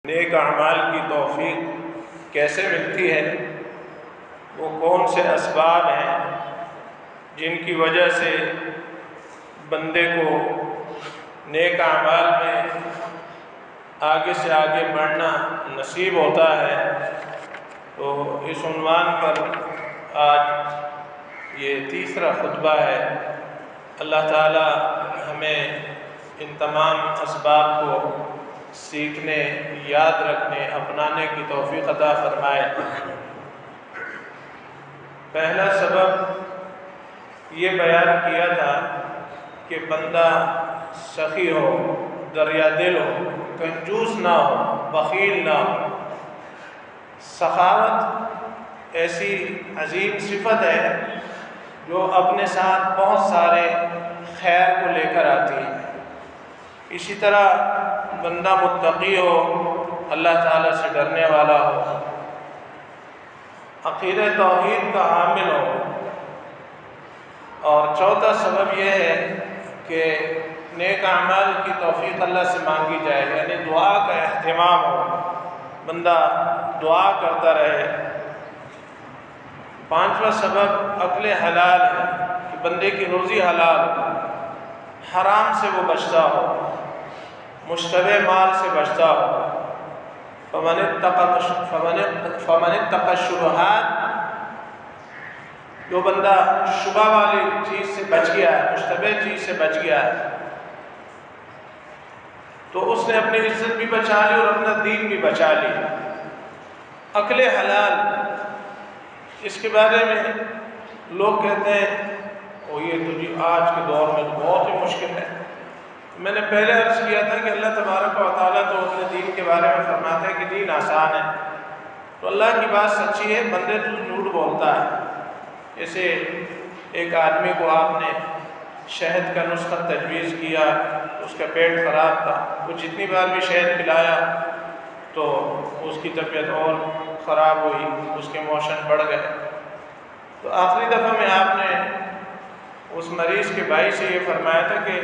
نیک اعمال کی توفیق کیسے ملتی ہے؟ وہ کون سے اسباب ہیں جن کی وجہ سے بندے کو نیک اعمال میں آگے سے آگے بڑھنا نصیب ہوتا ہے؟ تو اس عنوان پر آج یہ تیسرا خطبہ ہے۔ اللہ تعالی ہمیں ان تمام اسباب کو سیکھنے، یاد رکھنے، اپنانے کی توفیق عطا فرمائے۔ پہلا سبب یہ بیان کیا تھا کہ بندہ سخی ہو، دریا دل ہو، کنجوس نہ ہو، بخیل نہ ہو۔ سخاوت ایسی عظیم صفت ہے جو اپنے ساتھ بہت سارے خیر کو لے کر آتی ہے۔ اسی طرح بندہ متقی ہو، اللہ تعالیٰ سے ڈرنے والا ہو، عقیدہ توحید کا حامل ہو۔ اور چوتھا سبب یہ ہے کہ نیک اعمال کی توفیق اللہ سے مانگی جائے، یعنی دعا کا اہتمام ہو، بندہ دعا کرتا رہے۔ پانچواں سبب عقل حلال ہے کہ بندے کی روزی حلال ہو، حرام سے وہ بچتا ہو، مشتبہ مال سے بچتا ہو۔ فمن اتقى الشبہات، جو بندہ شبہ والی چیز سے بچ گیا ہے، مشتبہ چیز سے بچ گیا ہے، تو اس نے اپنی عزت بھی بچا لی اور اپنا دین بھی بچا لی۔ عقل حلال، اس کے بارے میں لوگ کہتے ہیں یہ تو جی آج کے دور میں تو بہت ہی مشکل ہے۔ میں نے پہلے عرض کیا تھا کہ اللہ تبارک و تعالیٰ تو اپنے دین کے بارے میں فرماتا ہے کہ دین آسان ہے، تو اللہ کی بات سچی ہے، بندے تو جھوٹ بولتا ہے۔ جیسے ایک آدمی کو آپ نے شہد کا نسخہ تجویز کیا، اس کا پیٹ خراب تھا، وہ جتنی بار بھی شہد پلایا تو اس کی طبیعت اور خراب ہوئی، اس کے موشن بڑھ گئے۔ تو آخری دفعہ میں آپ نے اس مریض کے بھائی سے یہ فرمایا تھا کہ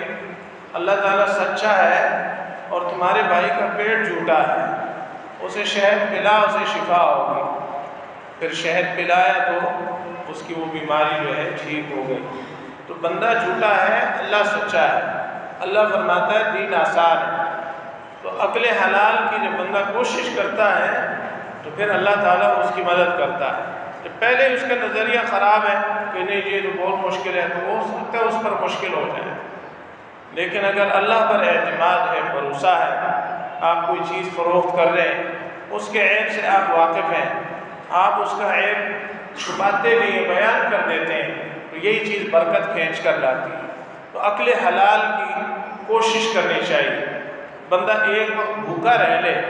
اللہ تعالیٰ سچا ہے اور تمہارے بھائی کا پیٹ جھوٹا ہے، اسے شہد پلا، اسے شفا ہوگی۔ پھر شہد پلایا تو اس کی وہ بیماری جو ہے ٹھیک ہو گئی۔ تو بندہ جھوٹا ہے، اللہ سچا ہے۔ اللہ فرماتا ہے دین آسان ہے۔ تو عقل حلال کی جب بندہ کوشش کرتا ہے تو پھر اللہ تعالیٰ اس کی مدد کرتا ہے۔ جب پہلے اس کا نظریہ خراب ہے کہ نہیں یہ تو بہت مشکل ہے، تو ہو سکتا ہے اس پر مشکل ہو جائے، لیکن اگر اللہ پر اعتماد ہے، بھروسہ ہے، آپ کوئی چیز فروخت کر رہے ہیں، اس کے عیب سے آپ واقف ہیں، آپ اس کا عیب چھپاتے نہیں ہیں، بیان کر دیتے ہیں، تو یہی چیز برکت کھینچ کر لاتی ہے۔ تو عقل حلال کی کوشش کرنی چاہیے۔ بندہ ایک وقت بھوکا رہ لے،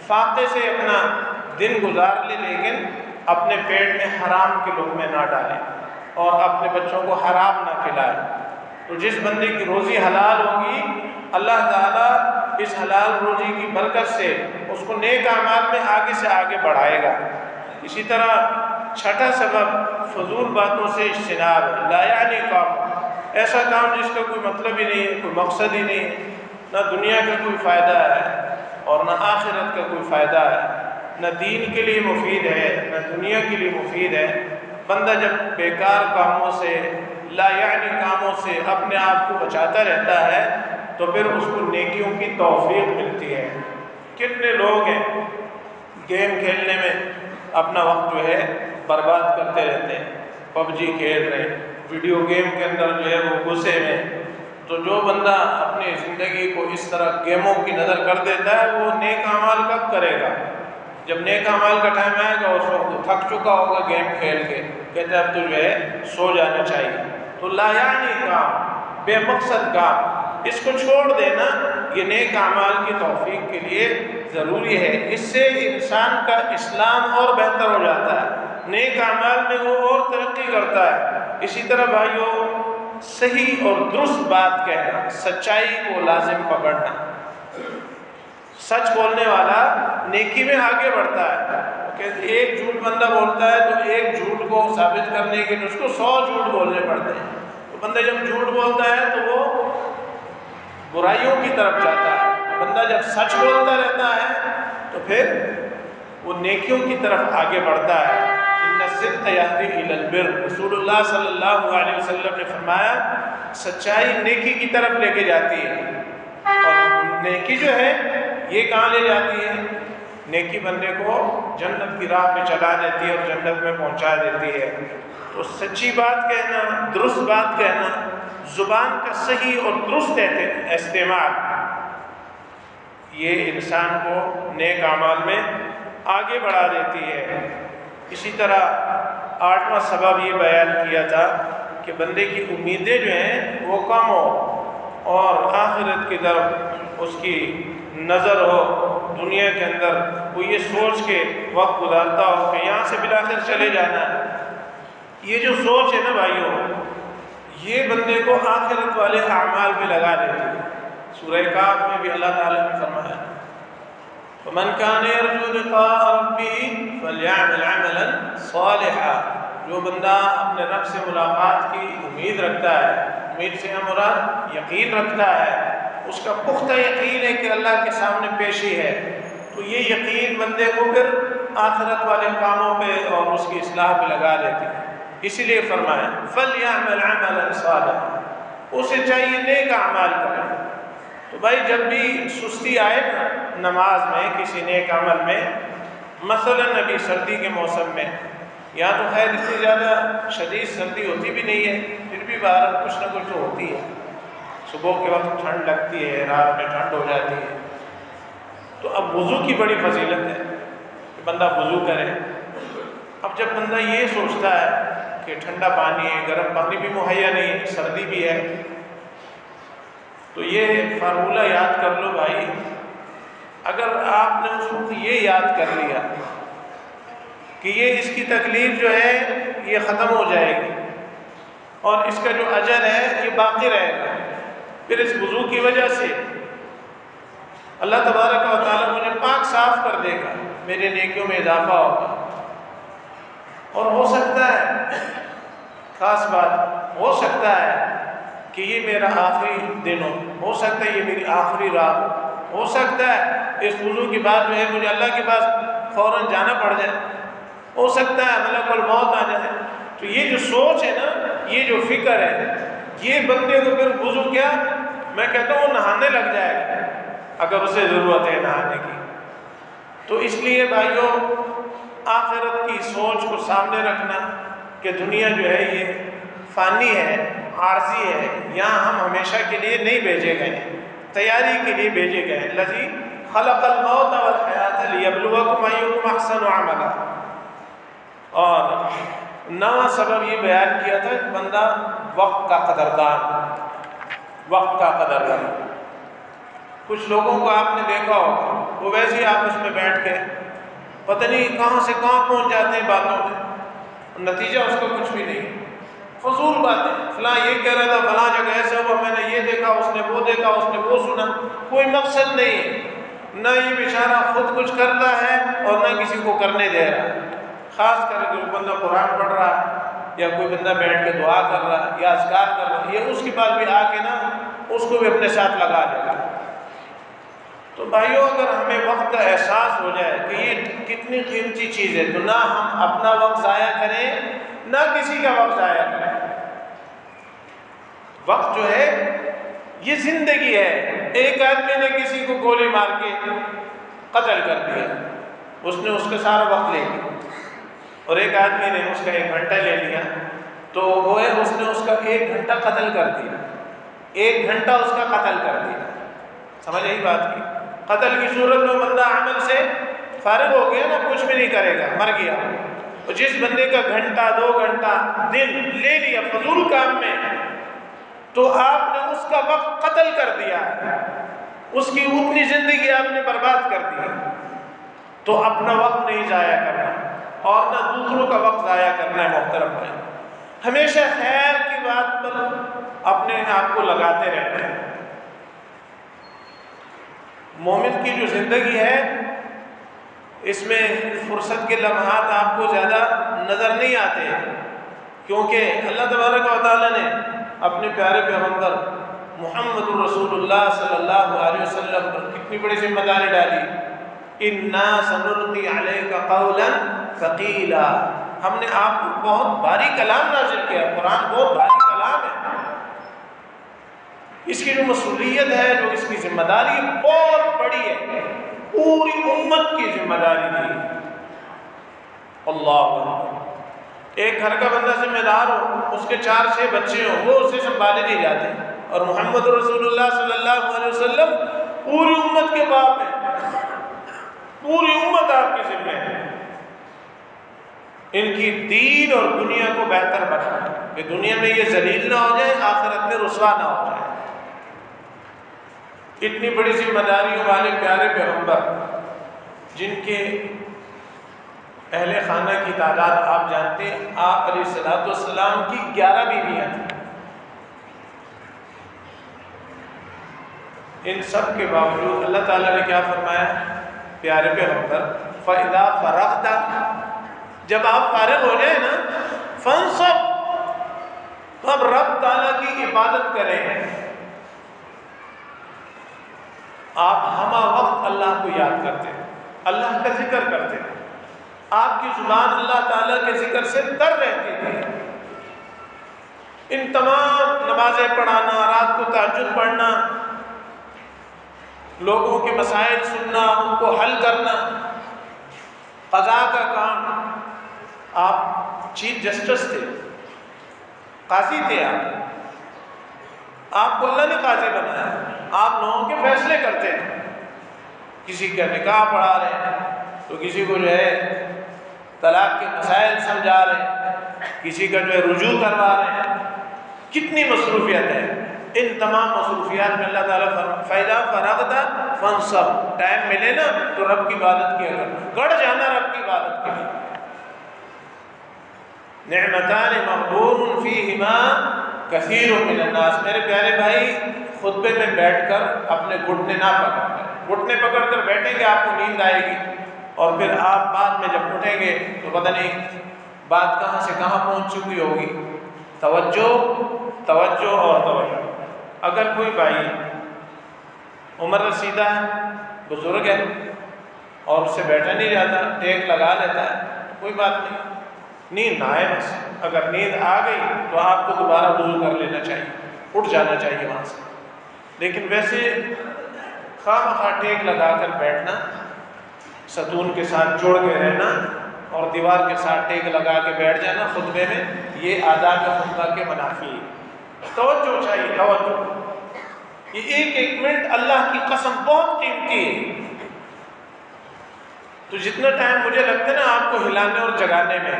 فاقے سے اپنا دن گزار لے، لیکن اپنے پیٹ میں حرام کے لقمے نہ ڈالے اور اپنے بچوں کو حرام نہ کھلائے۔ تو جس بندے کی روزی حلال ہوگی، اللہ تعالیٰ اس حلال روزی کی برکت سے اس کو نیک اعمال میں آگے سے آگے بڑھائے گا۔ اسی طرح چھٹا سبب فضول باتوں سے اجتناب ہے۔ لا یعنی کام، ایسا کام جس کا کوئی مطلب ہی نہیں ہے، کوئی مقصد ہی نہیں ہے، نہ دنیا کا کوئی فائدہ ہے اور نہ آخرت کا کوئی فائدہ ہے، نہ دین کے لیے مفید ہے نہ دنیا کے لیے مفید ہے۔ بندہ جب بیکار کاموں سے، لا یعنی کاموں سے اپنے آپ کو بچاتا رہتا ہے تو پھر اس کو نیکیوں کی توفیق ملتی ہے۔ کتنے لوگ ہیں گیم کھیلنے میں اپنا وقت جو ہے برباد کرتے رہتے ہیں، پب جی کھیل رہے ہیں، ویڈیو گیم کے اندر جو ہے وہ گھسے میں۔ تو جو بندہ اپنی زندگی کو اس طرح گیموں کی نظر کر دیتا ہے، وہ نیک اعمال کب کرے گا؟ جب نیک اعمال کا ٹائم آئے گا، اس وقت تھک چکا ہوگا گیم کھیل کے، کہتے ہیں اب تو جو ہے سو جانا چاہیے۔ تو لا یعنی کام، بے مقصد کام، اس کو چھوڑ دینا یہ نیک اعمال کی توفیق کے لیے ضروری ہے۔ اس سے انسان کا اسلام اور بہتر ہو جاتا ہے، نیک اعمال میں وہ اور ترقی کرتا ہے۔ اسی طرح بھائیوں، صحیح اور درست بات کہنا، سچائی کو لازم پکڑنا۔ سچ بولنے والا نیکی میں آگے بڑھتا ہے۔ کہ ایک جھوٹ بندہ بولتا ہے تو ایک جھوٹ کو ثابت کرنے کے لیے اس کو 100 جھوٹ بولنے پڑتے ہیں۔ تو بندہ جب جھوٹ بولتا ہے تو وہ برائیوں کی طرف جاتا ہے۔ بندہ جب سچ بولتا رہتا ہے پھر وہ نیکیوں کی طرف آگے بڑھتا ہے۔ ان الصدق یہدی الی البر، رسول اللہ صلی اللہ علیہ وسلم نے فرمایا سچائی نیکی کی طرف لے کے جاتی ہے، اور نیکی جو ہے یہ کہاں لے جاتی ہے؟ نیکی بندے کو جنت کی راہ پہ چلا دیتی ہے اور جنت میں پہنچا دیتی ہے۔ تو سچی بات کہنا، درست بات کہنا، زبان کا صحیح اور درست استعمال، یہ انسان کو نیک اعمال میں آگے بڑھا دیتی ہے۔ اسی طرح 8واں سبب یہ بیان کیا تھا کہ بندے کی امیدیں جو ہیں وہ کم ہو اور آخرت کی طرف اس کی نظر ہو، دنیا کے اندر وہ یہ سوچ کے وقت گزارتا ہو کہ یہاں سے بالآخر چلے جانا ہے۔ یہ جو سوچ ہے نا بھائیوں، یہ بندے کو آخرت والے اعمال پہ لگا دیتی ہے۔ سورہ کہف میں بھی اللہ تعالیٰ نے فرمایا فَمَنْ كَانَ يَرْجُو لِقَاءَ رَبِّهِ فَلْيَعْمَلْ عَمَلًا صَالِحًا، جو بندہ اپنے رب سے ملاقات کی امید رکھتا ہے، امید سے مراد یقین رکھتا ہے، اس کا پختہ یقین ہے کہ اللہ کے سامنے پیشی ہے، تو یہ یقین بندے کو پھر آخرت والے کاموں پہ اور اس کی اصلاح پہ لگا دیتی ہے۔ اسی لیے فرمایا فَلْيَعْمَلْ عَمَلًا صَالِحًا، اسے چاہیے نیک اعمال کرے۔ تو بھائی جب بھی سستی آئے نا نماز میں، کسی نیک عمل میں، مثلاً ابھی سردی کے موسم میں، یہاں تو خیر اتنی زیادہ شدید سردی ہوتی بھی نہیں ہے، پھر بھی باہر کچھ نہ کچھ تو ہوتی ہے، صبح کے وقت ٹھنڈ لگتی ہے، رات میں ٹھنڈ ہو جاتی ہے، تو اب وضو کی بڑی فضیلت ہے کہ بندہ وضو کرے۔ اب جب بندہ یہ سوچتا ہے کہ ٹھنڈا پانی ہے، گرم پانی بھی مہیا نہیں ہے، سردی بھی ہے، تو یہ فارمولہ یاد کر لو بھائی، اگر آپ نے اس وقت یہ یاد کر لیا کہ یہ اس کی تکلیف جو ہے یہ ختم ہو جائے گی اور اس کا جو اجر ہے یہ باقی رہے گا، پھر اس وضو کی وجہ سے اللہ تبارک و تعالیٰ مجھے پاک صاف کر دے گا، میرے نیکیوں میں اضافہ ہوگا، اور ہو سکتا ہے، خاص بات، ہو سکتا ہے کہ یہ میرا آخری دن ہو سکتا ہے یہ میری آخری رات ہو سکتا ہے اس وضو کی بات جو ہے مجھے اللہ کے پاس فوراً جانا پڑ جائے، ہو سکتا ہے ملک الموت آ جائے۔ تو یہ جو سوچ ہے نا، یہ جو فکر ہے، یہ بندے کو پھر وضو کیا، میں کہتا ہوں وہ نہانے لگ جائے گا اگر اسے ضرورت ہے نہانے کی۔ تو اس لیے بھائیوں، آخرت کی سوچ کو سامنے رکھنا کہ دنیا جو ہے یہ فانی ہے، عارضی ہے، یہاں ہم ہمیشہ کے لیے نہیں بھیجے گئے ہیں، تیاری کے لیے بھیجے گئے ہیں۔ الذی خلق الموت والحیاۃ لیبلوکم ایکم احسن عملا۔ اور 9واں سبب یہ بیان کیا تھا کہ بندہ وقت کا قدردان، وقت کا قدردان۔ کچھ لوگوں کو آپ نے دیکھا ہوگا، وہ ویسے ہی آپس میں بیٹھ کے پتہ نہیں کہاں سے کہاں پہنچ جاتے ہیں باتوں میں، نتیجہ اس کا کچھ بھی نہیں، فضول باتیں، فلاں یہ کہہ رہا تھا، فلاں جگہ ایسا ہوا، میں نے یہ دیکھا، اس نے وہ دیکھا، اس نے وہ سنا، کوئی مقصد نہیں ہے، نہ یہ بیچارہ خود کچھ کرتا ہے اور نہ کسی کو کرنے دے رہا۔ خاص کر کے کوئی بندہ قرآن پڑھ رہا ہے یا کوئی بندہ بیٹھ کے دعا کر رہا ہے یا اذکار کر رہا ہے، یہ اس کے بعد بھی آ کے نا اس کو بھی اپنے ساتھ لگا لے گا۔ تو بھائیوں، اگر ہمیں وقت کا احساس ہو جائے کہ یہ کتنی قیمتی چیز ہے، تو نہ ہم اپنا وقت ضائع کریں نہ کسی کا وقت ضائع کریں۔ وقت جو ہے یہ زندگی ہے۔ ایک آدمی نے کسی کو گولی مار کے قتل کر دیا، اس نے اس کا سارا وقت لے لیا، اور ایک آدمی نے اس کا 1 گھنٹہ لے لیا، تو وہ ہے اس نے اس کا 1 گھنٹہ قتل کر دیا، 1 گھنٹہ اس کا قتل کر دیا۔ سمجھ یہی بات کی؟ قتل کی صورت میں بندہ عمل سے فارغ ہو گیا نا، کچھ بھی نہیں کرے گا، مر گیا۔ اور جس بندے کا گھنٹہ 2 گھنٹہ دن لے لیا فضول کام میں، تو آپ نے اس کا وقت قتل کر دیا، اس کی اتنی زندگی آپ نے برباد کر دی۔ تو اپنا وقت نہیں ضائع کرنا اور نہ دوسروں کا وقت ضائع کرنا ہے محترم بھائی۔ ہمیشہ خیر کی بات پر اپنے آپ کو لگاتے رہنا ہے۔ مومن کی جو زندگی ہے اس میں فرصت کے لمحات آپ کو زیادہ نظر نہیں آتے، کیونکہ اللہ تبارک و تعالیٰ نے اپنے پیارے پیغمبر محمد رسول اللہ صلی اللہ علیہ وسلم پر کتنی بڑی ذمہ داری ڈالی اِنَّا سَنُلْقِي عَلَيْكَ قَوْلًا ثَقِيلًا، ہم نے آپ کو بہت بھاری کلام نازل کیا ہے، قرآن بہت بھاری کلام ہے، اس کی جو مسئولیت ہے، جو اس کی ذمہ داری ہے بہت بڑی ہے، پوری امت کی ذمہ داری دی۔ اللہ اکبر۔ ایک گھر کا بندہ ذمہ دار ہو، اس کے 4-6 بچے ہوں، وہ اسے سنبھالے نہیں جاتے، اور محمد رسول اللہ صلی اللہ علیہ وسلم پوری امت کے باپ ہیں، پوری امت آپ کے ذمہ ہے، ان کی دین اور دنیا کو بہتر بنانا، کہ دنیا میں یہ ذلیل نہ ہو جائے، آخرت میں رسوا نہ ہو جائے۔ اتنی بڑی ذمہ داریوں والے پیارے پیغمبر، جن کے اہل خانہ کی تعداد آپ جانتے ہیں، آپ علیہ السلام کی 11 بیویاں تھیں، ان سب کے باوجود اللہ تعالیٰ نے کیا فرمایا پیارے پیغمبر، فَإِذَا فَرَغْتَ، جب آپ فارغ ہو جائیں نا، فَانْصَبْ، تو اب رب تعالیٰ کی عبادت کریں، آپ ہمہ وقت اللہ کو یاد کرتے ہیں، اللہ کا ذکر کرتے ہیں، آپ کی زبان اللہ تعالیٰ کے ذکر سے تر رہتی تھی۔ ان تمام نمازیں پڑھانا، رات کو تہجد پڑھنا، لوگوں کے مسائل سننا، ان کو حل کرنا، قضاء کا کام، آپ چیف جسٹس تھے، قاضی تھے، آپ کو اللہ نے قاضی بنایا، آپ لوگوں کے فیصلے کرتے ہیں، کسی کا نکاح پڑھا رہے ہیں تو کسی کو جو ہے طلاق کے مسائل سمجھا رہے ہیں، کسی کا جو ہے رجوع کروا رہے ہیں، کتنی مصروفیت ہے۔ ان تمام مصروفیات میں اللہ تعالیٰ فَإِذَا فَرَغْتَ فَانْصَبْ، ٹائم ملے نا تو رب کی عبادت کیا کرنا، گڑ جانا رب کی عبادت کے لیے۔ نعمتان مغبون فیہما کثیر من الناس، میرے پیارے بھائی خطبے میں بیٹھ کر اپنے گھٹنے نہ پکڑ، گھٹنے پکڑ کر بیٹھیں گے آپ کو نیند آئے گی، اور پھر آپ بعد میں جب اٹھیں گے تو پتہ نہیں بات کہاں سے کہاں پہنچ چکی ہوگی۔ توجہ توجہ اور توجہ۔ اگر کوئی بھائی عمر رسیدہ ہے، بزرگ ہے، اور اس سے بیٹھا نہیں جاتا، ٹیک لگا لیتا ہے، کوئی بات نہیں، نیند نہ آئے بس، اگر نیند آ گئی تو آپ کو دوبارہ وضو کر لینا چاہیے، اٹھ جانا چاہیے وہاں سے، لیکن ویسے خواہ مخواہ ٹیک لگا کر بیٹھنا، ستون کے ساتھ جوڑ کے رہنا اور دیوار کے ساتھ ٹیک لگا کے بیٹھ جانا خطبے میں، یہ آداب خطبہ کے منافی ہے۔ توجہ چاہیے، توجہ، یہ ایک ایک منٹ اللہ کی قسم بہت قیمتی ہے۔ تو جتنا ٹائم مجھے لگتا ہے نا آپ کو ہلانے اور جگانے میں،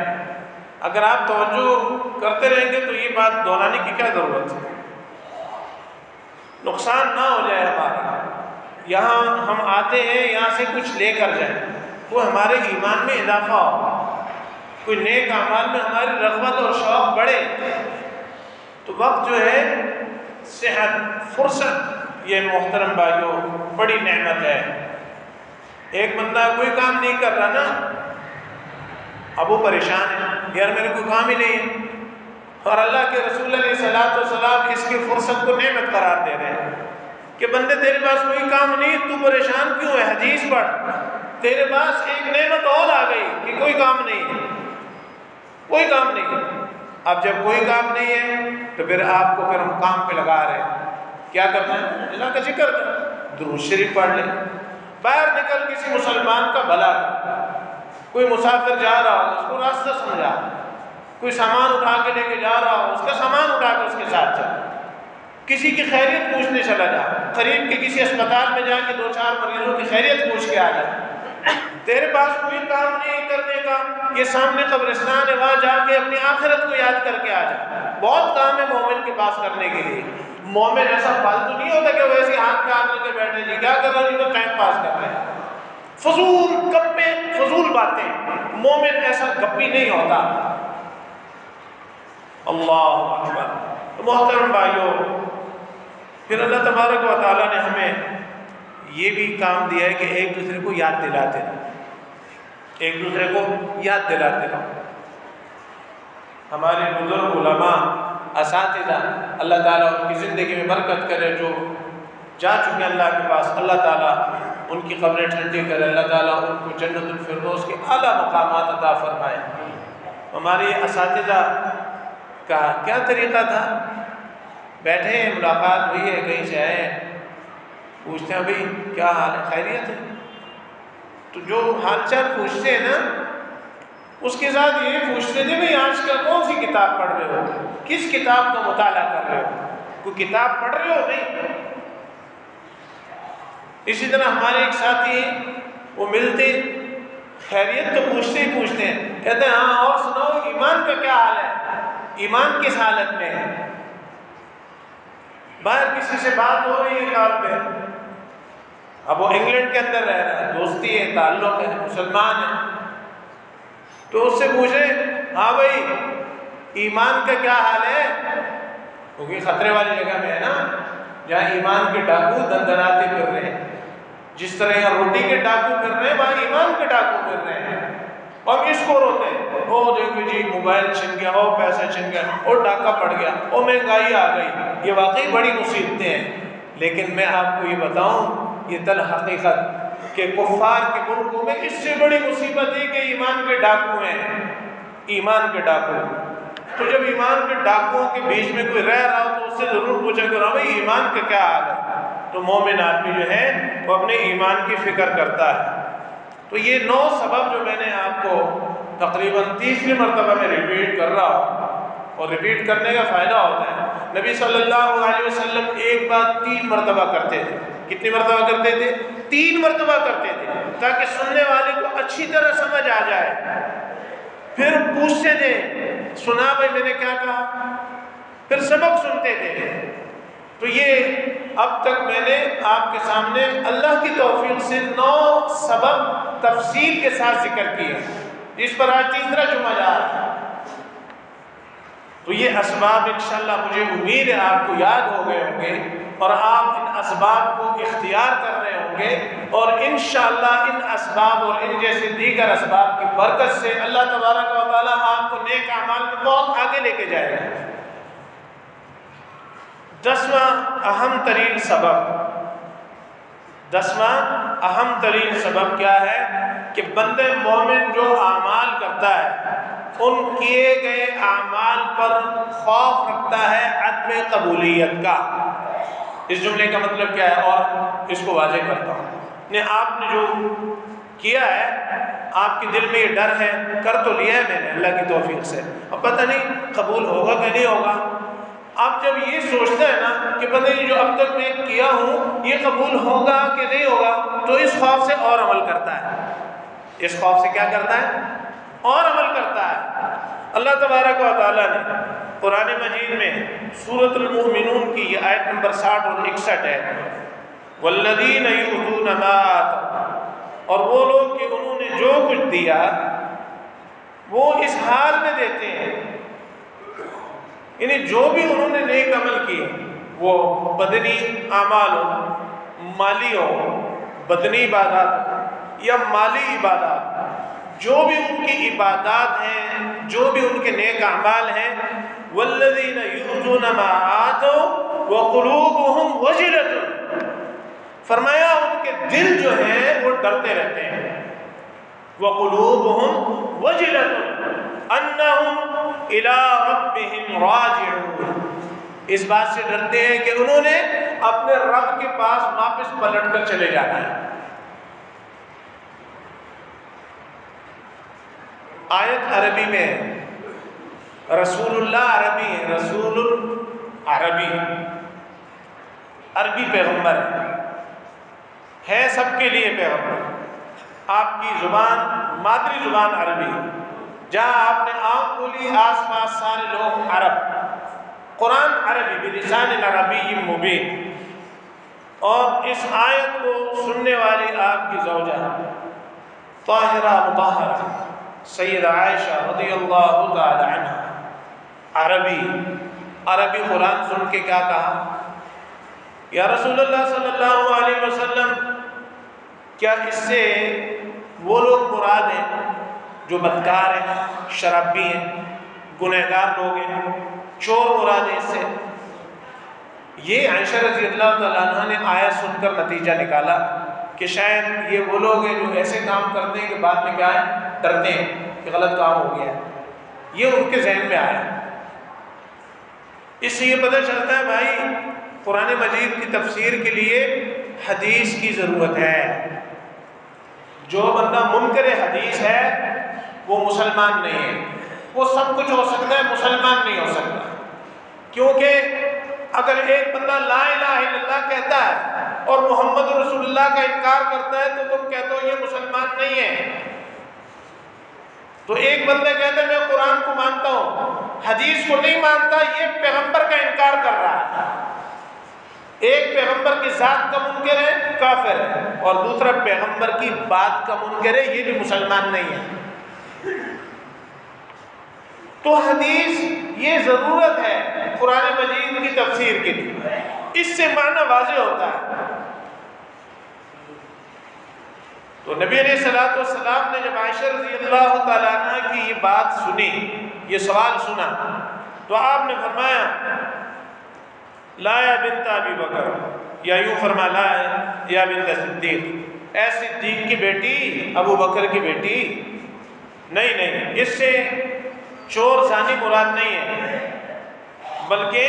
اگر آپ توجہ کرتے رہیں گے تو یہ بات دہرانے کی کیا ضرورت ہے، نقصان نہ ہو جائے ہمارا۔ یہاں ہم آتے ہیں، یہاں سے کچھ لے کر جائیں، وہ ہمارے ایمان میں اضافہ ہو، کوئی نیک اعمال میں ہماری رغبت اور شوق بڑھے، تو وقت جو ہے صحت، فرصت، یہ محترم بھائیوں بڑی نعمت ہے۔ ایک بندہ کوئی کام نہیں کر رہا نا، اب وہ پریشان ہے، یار میرے کوئی کام ہی نہیں ہے، اور اللہ کے رسول علیہ الصلوۃ والسلام اس کی فرصت کو نعمت قرار دے رہے ہیں کہ بندے تیرے پاس کوئی کام نہیں، تو پریشان کیوں ہے؟ حدیث پڑھ، تیرے پاس ایک نعمت اور آ گئی کہ کوئی کام نہیں ہے، کوئی کام نہیں ہے۔ اب جب کوئی کام نہیں ہے تو پھر آپ کو ہم کام پہ لگا رہے ہیں، کیا کرنا ہے؟ اللہ کا ذکر کر، درود شریف پڑھ لیں، باہر نکل کسی مسلمان کا بھلا کر، کوئی مسافر جا رہا ہو اس کو راستہ سمجھا، کوئی سامان اٹھا کے لے کے جا رہا ہو اس کا سامان اٹھا کے اس کے ساتھ چل، کسی کی خیریت پوچھنے چلا جا، قریب کے کسی اسپتال میں جا کے 2-4 مریضوں کی خیریت پوچھ کے آ جا۔ تیرے پاس کوئی کام نہیں کرنے کا، یہ سامنے قبرستان ہے، وہاں جا کے اپنی آخرت کو یاد کر کے آ جا۔ بہت کام ہے مومن کے پاس کرنے کے لیے۔ مومن ایسا فالتو نہیں ہوتا کہ وہ ایسے ہاتھ پہ ہاتھ رکھ کے بیٹھے جی کیا کر رہا ہے، تو ٹائم پاس کر رہے ہیں، فضول گپیں، فضول باتیں۔ مومن ایسا گپی نہیں ہوتا۔ اللہ اکبر۔ محترم بھائیوں، پھر اللہ تبارک و تعالیٰ نے ہمیں یہ بھی کام دیا ہے کہ ایک دوسرے کو یاد دلاتے رہو، ایک دوسرے کو یاد دلاتے رہو۔ ہمارے بزرگ علماء، اساتذہ، اللہ تعالیٰ ان کی زندگی میں برکت کرے، جو جا چکے اللہ کے پاس، اللہ تعالیٰ ان کی قبریں ٹھنڈی کرے، اللہ تعالیٰ ان کو جنت الفردوس کے اعلیٰ مقامات عطا فرمائے۔ ہمارے اساتذہ کا کیا طریقہ تھا، بیٹھے ہیں، ملاقات ہوئی ہے، کہیں سے آئے ہیں، پوچھتے ہیں بھئی کیا حال ہے، خیریت ہے؟ تو جو حال چال پوچھتے ہیں نا، اس کے ساتھ یہ پوچھتے تھے بھئی آج کل کون سی کتاب پڑھ رہے ہو، کس کتاب کا مطالعہ کر رہے ہو، کوئی کتاب پڑھ رہے ہو؟ نہیں۔ اسی طرح ہمارے ایک ساتھی ہیں، وہ ملتے خیریت تو پوچھتے ہی پوچھتے ہیں، کہتے ہیں ہاں اور سناؤ ایمان کا کیا حال ہے، ایمان کس حالت میں ہے؟ باہر کسی سے بات ہو رہی ہے کال پہ، اب وہ انگلینڈ کے اندر رہ رہا ہے، دوستی ہے، تعلق ہے، مسلمان ہے، تو اس سے پوچھیں ہاں بھائی ایمان کا کیا حال ہے، کیونکہ خطرے والی جگہ میں ہے نا، جہاں ایمان کے ڈاکو دندناتے پھر رہے ہیں، جس طرح یہاں روٹی کے ڈاکو پھر رہے ہیں وہاں ایمان کے ڈاکو پھر رہے ہیں، اور اس کو روتے ہیں، او دیکھو جی موبائل چھن گیا، او پیسے چھن گیا، او ڈاکہ پڑ گیا، او مہنگائی آ گئی، یہ واقعی بڑی مصیبتیں ہیں۔ لیکن میں آپ کو یہ بتاؤں، یہ تل حقیقت کہ کفار کے ملکوں میں اس سے بڑی مصیبت ہے کہ ایمان کے ڈاکو ہیں، ایمان کے ڈاکو۔ تو جب ایمان کے ڈاکوؤں کے بیچ میں کوئی رہ رہا ہو تو اس سے ضرور پوچھا کرو بھائی ایمان کا کیا حال ہے۔ تو مومن آدمی جو ہے وہ اپنے ایمان کی فکر کرتا ہے۔ تو یہ 9 سبب جو میں نے آپ کو تقریباً تیسری مرتبہ میں ریپیٹ کر رہا ہوں، اور ریپیٹ کرنے کا فائدہ ہوتا ہے، نبی صلی اللہ علیہ وسلم ایک بات 3 مرتبہ کرتے تھے۔ کتنی مرتبہ کرتے تھے؟ 3 مرتبہ کرتے تھے، تاکہ سننے والے کو اچھی طرح سمجھ آ جائے۔ پھر پوچھتے تھے سنا بھائی میں نے کیا کہا، پھر سبق سنتے تھے۔ تو یہ اب تک میں نے آپ کے سامنے اللہ کی توفیق سے 9 سبب تفصیل کے ساتھ ذکر کیے، جس پر آج تیسرا جمعہ جا رہا ہے۔ تو یہ اسباب انشاءاللہ مجھے امید ہے آپ کو یاد ہو گئے ہوں گے، اور آپ ان اسباب کو اختیار کر رہے ہوں گے، اور انشاءاللہ ان اسباب اور ان جیسے دیگر اسباب کی برکت سے اللہ تبارک و تعالیٰ آپ کو نیک اعمال میں بہت آگے لے کے جائے گا۔ 10واں اہم ترین سبب کیا ہے کہ بندہ مومن جو اعمال کرتا ہے ان کیے گئے اعمال پر خوف رکھتا ہے عدم قبولیت کا۔ اس جملے کا مطلب کیا ہے، اور اس کو واضح کرتا ہوں۔ آپ نے جو کیا ہے، آپ کے دل میں یہ ڈر ہے، کر تو لیا ہے میں نے اللہ کی توفیق سے، اب پتہ نہیں قبول ہوگا کہ نہیں ہوگا۔ آپ جب یہ سوچتا ہے نا کہ پتہ نہیں جو اب تک میں کیا ہوں یہ قبول ہوگا کہ نہیں ہوگا، تو اس خوف سے اور عمل کرتا ہے، اس خوف سے کیا کرتا ہے، اور عمل کرتا ہے۔ اللہ تبارک و تعالیٰ نے قرآن مجید میں سورۃ المؤمنون کی یہ آیت نمبر 60 اور 61 ہے، والذین یؤتون ما آتوا، اور وہ لوگ کہ انہوں نے جو کچھ دیا وہ اس حال میں دیتے ہیں، یعنی جو بھی انہوں نے نیک عمل کیے، وہ بدنی اعمال ہو، مالی ہو، بدنی عبادات ہو یا مالی عبادات، جو بھی ان کی عبادات ہیں، جو بھی ان کے نیک اعمال ہیں، والذین یؤتون ما آتوا وقلوبهم وجلۃ، فرمایا ان کے دل جو ہیں وہ ڈرتے رہتے ہیں، وقلوبهم وجلۃ انہم الی ربہم راجعون، اس بات سے ڈرتے ہیں کہ انہوں نے اپنے رب کے پاس واپس پلٹ کر چلے جانا ہے۔ آیت عربی میں، رسول اللہ عربی ہے، رسول عربی، عربی پیغمبر ہے سب کے لیے پیغمبر۔ آپ کی زبان مادری زبان عربی، جہاں آپ نے آنکھ کھولی آس پاس سارے لوگ عرب، قرآن عربی بلسان عربی مبین، اور اس آیت کو سننے والی آپ کی زوجہ طاہرہ مطہرہ سیدہ عائشہ رضی اللہ تعالی عنہ عربی قرآن سن کے کیا کہا، یا رسول اللہ صلی اللہ علیہ وسلم کیا اس سے وہ لوگ مراد ہیں جو بدکار ہیں، شرابی ہیں، گنہگار لوگ ہیں، چور مراد ہیں اس سے؟ یہ عائشہ رضی اللہ تعالیٰ عنہ نے آیت سن کر نتیجہ نکالا کہ شاید یہ وہ لوگ ہیں جو ایسے کام کرتے ہیں کہ بعد میں کیا ہے، ڈرتے ہیں کہ غلط کام ہو گیا ہے، یہ ان کے ذہن میں آیا۔ اس سے یہ پتہ چلتا ہے بھائی قرآن مجید کی تفسیر کے لیے حدیث کی ضرورت ہے۔ جو بندہ منکر حدیث ہے وہ مسلمان نہیں ہے، وہ سب کچھ ہو سکتا ہے، مسلمان نہیں ہو سکتا، کیونکہ اگر ایک بندہ لا الہ الا اللہ کہتا ہے اور محمد رسول اللہ کا انکار کرتا ہے تو تم کہتے ہو یہ مسلمان نہیں ہے۔ تو ایک بندہ کہتا ہے میں قرآن کو مانتا ہوں، حدیث کو نہیں مانتا، یہ پیغمبر کا انکار کر رہا ہے۔ ایک پیغمبر کی ذات کا منکر ہے، کافر ہے، اور دوسرا پیغمبر کی بات کا منکر ہے، یہ بھی مسلمان نہیں ہے۔ تو حدیث یہ ضرورت ہے قرآن مجید کی تفسیر کے لیے، اس سے معنی واضح ہوتا ہے۔ تو نبی علیہ الصلوۃ والسلام نے جب عائشہ رضی اللہ تعالیٰ عنہ کی یہ بات سنی، یہ سوال سنا، تو آپ نے فرمایا لا یا بنت ابی بکر، یا یوں فرما لا یا بنت صدیق، اے صدیق کی بیٹی، ابو بکر کی بیٹی، نہیں، اس سے چور زانی مراد نہیں ہے، بلکہ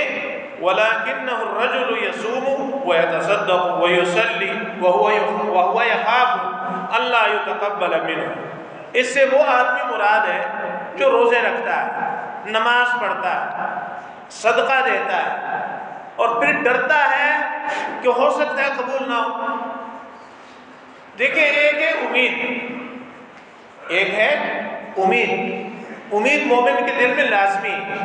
وَلَكِنَّهُ الرَّجُلُ يَصُومُ وَيَتَصَدَّقُ وَيُصَلِّي وَهُوَ يَخَافُ أَلَّا يُتَقَبَّلَ مِنْهُ، اس سے وہ آدمی مراد ہے جو روزے رکھتا ہے، نماز پڑھتا ہے، صدقہ دیتا ہے، اور پھر ڈرتا ہے کہ ہو سکتا ہے قبول نہ ہو۔ دیکھیں ایک ہے امید، ایک ہے امید مومن کے دل میں لازمی ہے،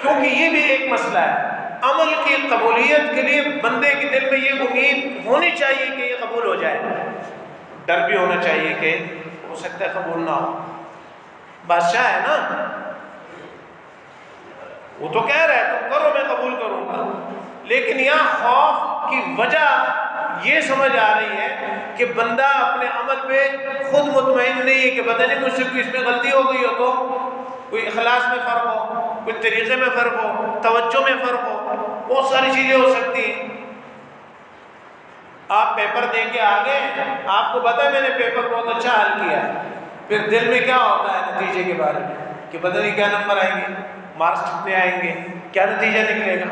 کیونکہ یہ بھی ایک مسئلہ ہے، عمل کی قبولیت کے لیے بندے کے دل میں یہ امید ہونی چاہیے کہ یہ قبول ہو جائے، ڈر بھی ہونا چاہیے کہ ہو سکتا ہے قبول نہ ہو۔ بادشاہ ہے نا، وہ تو کہہ رہا ہے تم کرو میں قبول کروں گا، لیکن یہاں خوف کی وجہ یہ سمجھ آ رہی ہے کہ بندہ اپنے عمل پہ خود مطمئن نہیں ہے کہ پتہ نہیں مجھ سے کوئی اس میں غلطی ہو گئی ہو، تو کوئی اخلاص میں فرق ہو، کوئی طریقے میں فرق ہو، توجہ میں فرق ہو، بہت ساری چیزیں ہو سکتی ہیں۔ آپ پیپر دے کے آگے، آپ کو پتہ ہے میں نے پیپر بہت اچھا حل کیا ہے، پھر دل میں کیا ہوتا ہے نتیجے کے بارے میں کہ پتہ نہیں کیا نمبر آئیں گے، مارکس کتنے آئیں گے، کیا نتیجہ نکلے گا۔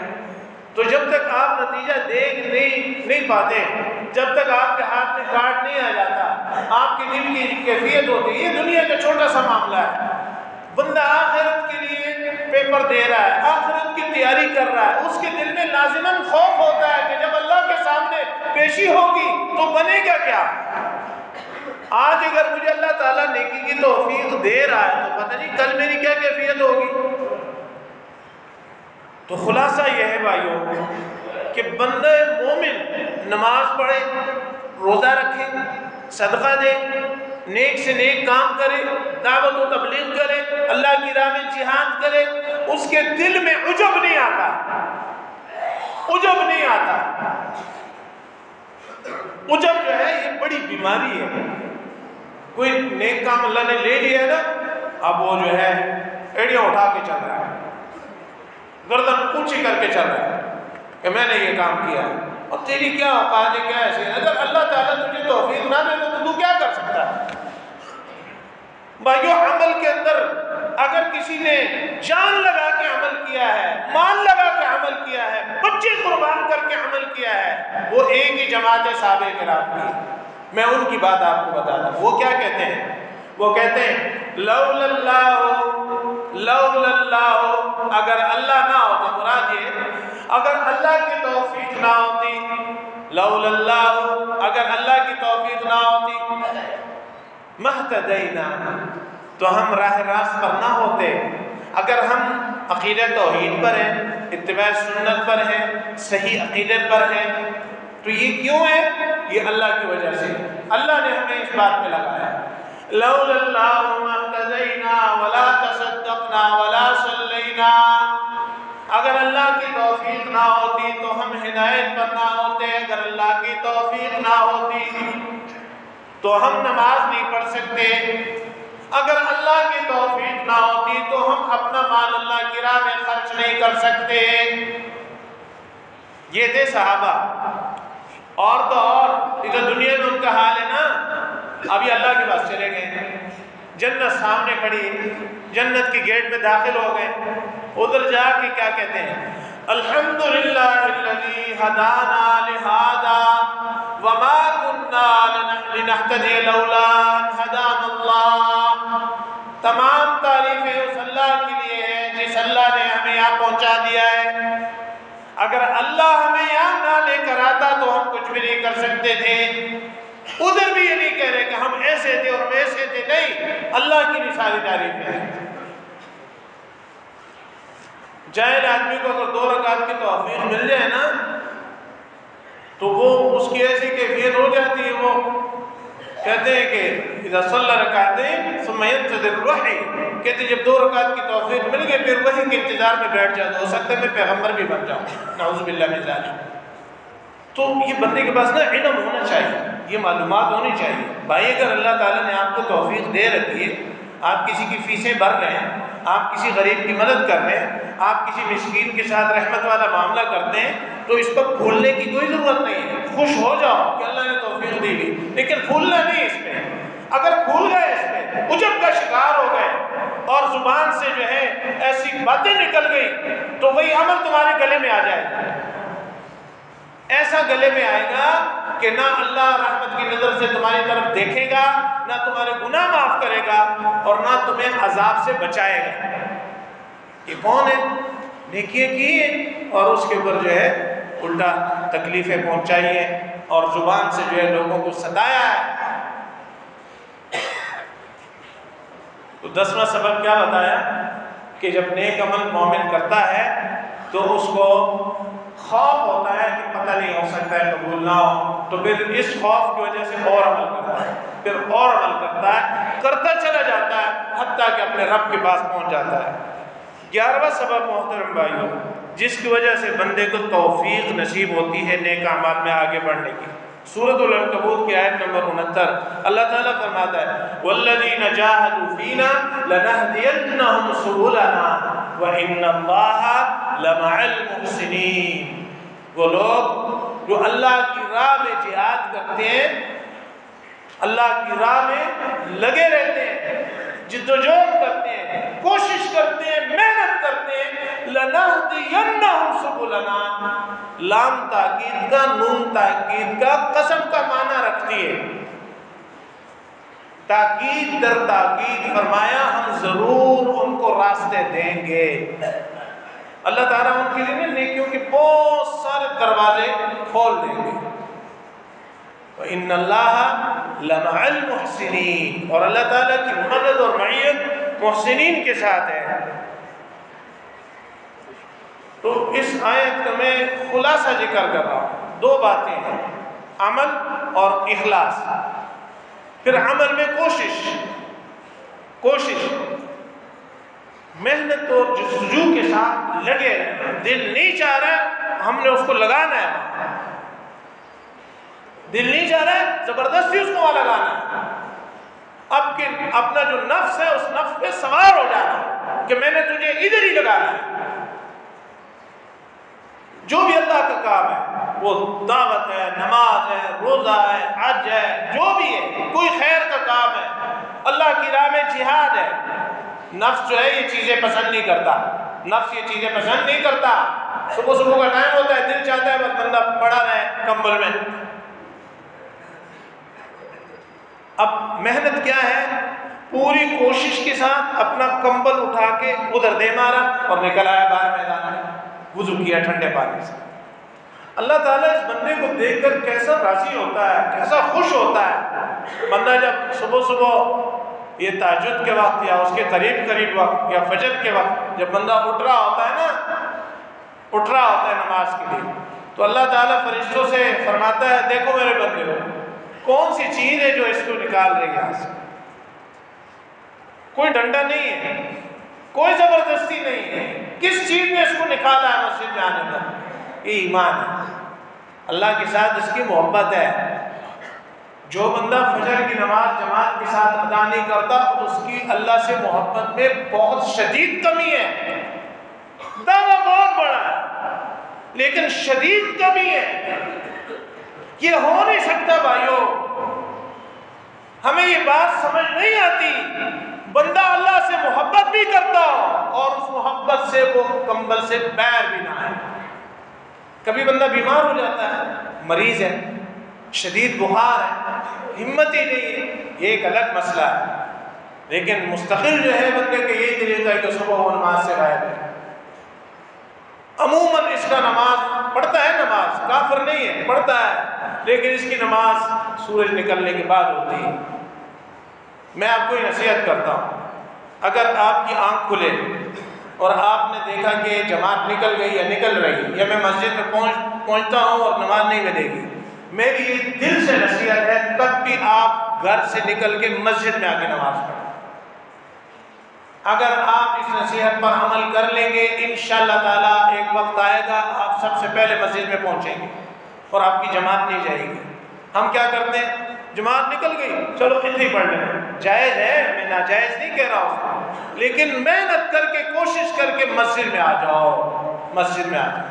تو جب تک آپ نتیجہ دیکھ نہیں پاتے، جب تک آپ کے ہاتھ میں کارڈ نہیں آ جاتا، آپ کے دل کی کیفیت ہوتی ہے، یہ دنیا کا چھوٹا سا معاملہ ہے۔ بندہ آخرت کے لیے پیپر دے رہا ہے، آخرت کی تیاری کر رہا ہے، اس کے دل میں لازماً خوف ہوتا ہے کہ جب اللہ کے سامنے پیشی ہوگی تو بنے گا کیا۔ آج اگر مجھے اللہ تعالیٰ نیکی کی توفیق دے رہا ہے تو پتہ نہیں کل میری کیا کیفیت ہوگی۔ تو خلاصہ یہ ہے بھائیوں کہ بندہ مومن نماز پڑھے، روزہ رکھے، صدقہ دے، نیک سے نیک کام کرے، دعوت و تبلیغ کرے، اللہ کی راہ میں جہاد کرے، اس کے دل میں عجب نہیں آتا، عجب نہیں آتا۔ عجب جو ہے یہ بڑی بیماری ہے۔ کوئی نیک کام اللہ نے لے لیا ہے نا، اب وہ جو ہے ایڑیاں اٹھا کے چل رہا ہے، گردن اونچی کر کے چل رہا ہے کہ میں نے یہ کام کیا ہے، اور تیری کیا اوقات ہے، کیا ایسے ہے؟ اگر اللہ تعالیٰ تجھے توفیق نہ دے تو کیا کر سکتا ہے؟ بھائیو عمل کے اندر اگر کسی نے جان لگا کے عمل کیا ہے، مال لگا کے عمل کیا ہے، بچے قربان کر کے عمل کیا ہے، وہ ایک ہی جماعت صحابہ کرام کی۔ میں ان کی بات آپ کو بتاتا ہوں، وہ کیا کہتے ہیں؟ وہ کہتے ہیں لولا اللہ، اگر اللہ نہ ہوتا، مراد یہ اگر اللہ کی توفیق نہ ہوتی، لولا اللہ، اگر اللہ کی توفیق نہ ہوتی، مہتدینا، تو ہم راہ راست پر نہ ہوتے۔ اگر ہم عقیدہ توحید پر ہیں، اتباع سنت پر ہیں، صحیح عقیدے پر ہیں، تو یہ کیوں ہے؟ یہ اللہ کی وجہ سے، اللہ نے ہمیں اس بات میں لگایا۔ لولا اللہ مہتدینا ولا تصدقنا ولا صلینا، اگر اللہ کی توفیق نہ ہوتی تو ہم ہدایت پر نہ ہوتے، اگر اللہ کی توفیق نہ ہوتی تو ہم نماز نہیں پڑھ سکتے، اگر اللہ کی توفیق نہ ہوتی تو ہم اپنا مال اللہ کی راہ میں خرچ نہیں کر سکتے۔ یہ تھے صحابہ، اور تو اور یہ تو دنیا میں ان کا حال ہے نا، ابھی اللہ کے پاس چلے گئے، جنت سامنے کھڑی، جنت کی گیٹ میں داخل ہو گئے، ادھر جا کے کیا کہتے ہیں؟ الحمدللہ الذی ہدانا لہذا وما كنا لنہتدی لولا ان ہدانا اللہ، تمام تعریفیں اس اللہ کے لیے ہیں جس اللہ نے ہمیں یہاں پہنچا دیا ہے، اگر اللہ ہمیں یہاں نہ لے کر آتا تو ہم کچھ بھی نہیں کر سکتے تھے۔ ادھر بھی یہ نہیں کہہ رہے کہ ہم ایسے تھے اور ویسے تھے، نہیں، اللہ کی بھی ساری تعریفیں ہیں۔ جاہل آدمی کو اگر 2 رکعت کی توفیق مل جائے نا تو وہ اس کی ایسی کیفیت ہو جاتی ہے، وہ کہتے ہیں کہ اذا صلی رکعتین ثم ينتظر الوحی، کہتے ہیں جب 2 رکعت کی توفیق مل گئی پھر وحی کے انتظار میں بیٹھ جاتا، ہو سکتا ہے میں پیغمبر بھی بن جاؤں، نعوذ باللہ من ذالک۔ تو یہ بندے کے پاس نا علم ہونا چاہیے، یہ معلومات ہونی چاہیے۔ بھائی اگر اللہ تعالیٰ نے آپ کو توفیق دے رکھی ہے، آپ کسی کی فیسیں بھر رہے ہیں، آپ کسی غریب کی مدد کر رہے ہیں، آپ کسی مسکین کے ساتھ رحمت والا معاملہ کرتے ہیں، تو اس پر پھولنے کی کوئی ضرورت نہیں ہے، خوش ہو جاؤ کہ اللہ نے توفیق دی گئی، لیکن پھولنا نہیں اس میں۔ اگر پھول گئے اس میں، عجب کا شکار ہو گئے اور زبان سے جو ہے ایسی باتیں نکل گئی تو وہی عمل تمہارے گلے میں آ جائے گا، ایسا گلے میں آئے گا کہ نہ اللہ رحمت کی نظر سے تمہاری طرف دیکھے گا، نہ تمہارے گناہ معاف کرے گا، اور نہ تمہیں عذاب سے بچائے گا۔ یہ کون ہے؟ نیکیاں کی ہیں اور اس کے اوپر جو ہے الٹا تکلیفیں پہنچائی ہیں اور زبان سے جو ہے لوگوں کو ستایا ہے۔ تو 10واں سبب کیا بتایا کہ جب نیک عمل مومن کرتا ہے تو اس کو خوف ہوتا ہے کہ پتہ نہیں ہو سکتا ہے قبول نہ ہو، تو پھر اس خوف کی وجہ سے اور عمل کرتا ہے، پھر اور عمل کرتا ہے، کرتا چلا جاتا ہے حتیٰ کہ اپنے رب کے پاس پہنچ جاتا ہے۔ 11واں سبب محترم بھائیوں، جس کی وجہ سے بندے کو توفیق نصیب ہوتی ہے نیک اعمال میں آگے بڑھنے کی، سورۃ العنکبوت کی آیت نمبر 69 اللہ تعالیٰ فرماتا ہے وَالَّذِينَ جَاهَدُوا فِينَا لَنَهْدِيَنَّهُمْ سُبُلَنَا وَإِنَّ اللَّهَ لَمَعَ الْمُحْسِنِينَ۔ وہ لوگ جو اللہ کی راہ میں جہاد کرتے ہیں، اللہ کی راہ میں لگے رہتے ہیں، جدوجہد کرتے ہیں، کوشش کرتے ہیں، محنت کرتے ہیں، لَنَهْدِيَنَّهُمْ سُبُلَنَا، لام تاکید کا، نون تاکید کا، قسم کا معنی رکھتی ہے، تاکید در تاکید فرمایا ہم ضرور ان کو راستے دیں گے۔ اللہ تعالیٰ ان کے لیے نیکیوں کے بہت سارے دروازے کھول دیں گے۔ وَإِنَّ اللَّهَ لَمَعَ الْمُحْسِنِينَ، اور اللہ تعالیٰ کی مدد اور معیت محسنین کے ساتھ ہے۔ تو اس آیت کا میں خلاصہ ذکر کر رہا ہوں، 2 باتیں ہیں، عمل اور اخلاص۔ پھر عمل میں کوشش، محنت اور جستجو کے ساتھ لگے رہنا، دل نہیں چاہ رہا ہم نے اس کو لگانا ہے، دل نہیں چاہ رہا ہے زبردستی اس کو وہاں لگانا ہے، اب کہ اپنا جو نفس ہے اس نفس پہ سوار ہو جانا کہ میں نے تجھے ادھر ہی لگانا ہے۔ جو بھی اللہ کا کام ہے، وہ دعوت ہے، نماز ہے، روزہ ہے، حج ہے، جو بھی ہے، کوئی خیر کا کام ہے، اللہ کی راہ میں جہاد ہے، نفس جو ہے یہ چیزیں پسند نہیں کرتا، نفس یہ چیزیں پسند نہیں کرتا۔ صبح کا ٹائم ہوتا ہے، دل چاہتا ہے بس بندہ پڑا رہے کمبل میں۔ اب محنت کیا ہے؟ پوری کوشش کے ساتھ اپنا کمبل اٹھا کے ادھر دے مارا اور نکل آیا باہر میدان میں، وضو کیا ٹھنڈے پانی سے۔ اللہ تعالیٰ اس بندے کو دیکھ کر کیسا راضی ہوتا ہے، کیسا خوش ہوتا ہے۔ بندہ جب صبح یہ تہجد کے وقت یا اس کے قریب وقت یا فجر کے وقت جب بندہ اٹھ رہا ہوتا ہے نماز کے لیے، تو اللہ تعالیٰ فرشتوں سے فرماتا ہے دیکھو میرے بندے کو، کون سی چیز ہے جو اس کو نکال رہی ہے یہاں سے؟ کوئی ڈنڈا نہیں ہے، کوئی زبردستی نہیں ہے، کس چیز نے اس کو نکالا ہے مسجد میں آنے پر؟ یہ ایمان ہے، اللہ کے ساتھ اس کی محبت ہے۔ جو بندہ فجر کی نماز جماعت کے ساتھ ادا نہیں کرتا اس کی اللہ سے محبت میں بہت شدید کمی ہے۔ دعویٰ بہت بڑا ہے لیکن شدید کمی ہے۔ یہ ہو نہیں سکتا بھائیوں، ہمیں یہ بات سمجھ نہیں آتی۔ بندہ اللہ سے محبت بھی کرتا ہو اور اس محبت سے وہ کمبل سے بیر بھی نہ ہے۔ کبھی بندہ بیمار ہو جاتا ہے، مریض ہے، شدید بخار ہے، ہمت ہی نہیں ہے، یہ ایک الگ مسئلہ ہے، لیکن مستقل جو ہے بندے کا یہی طریقہ ہے کہ صبح وہ نماز سے غائب ہے۔ عموماً اس کا نماز پڑھتا ہے، نماز کافر نہیں ہے، پڑھتا ہے، لیکن اس کی نماز سورج نکلنے کے بعد ہوتی ہے۔ میں آپ کو یہ نصیحت کرتا ہوں، اگر آپ کی آنکھ کھلے اور آپ نے دیکھا کہ جماعت نکل گئی یا نکل رہی، یا میں مسجد میں پہنچتا ہوں اور نماز نہیں ملے گی، میری یہ دل سے نصیحت ہے تب بھی آپ گھر سے نکل کے مسجد میں آ کے نماز پڑھیں۔ اگر آپ اس نصیحت پر عمل کر لیں گے، انشاءاللہ تعالیٰ ایک وقت آئے گا آپ سب سے پہلے مسجد میں پہنچیں گے اور آپ کی جماعت نہیں جائے گی۔ ہم کیا کرتے ہیں، جماعت نکل گئی، چلو اتنی پڑھ لیں، جائز ہے، میں ناجائز نہیں کہہ رہا ہوں، لیکن محنت کر کے کوشش کر کے مسجد میں آ جاؤ، مسجد میں آ جاؤ۔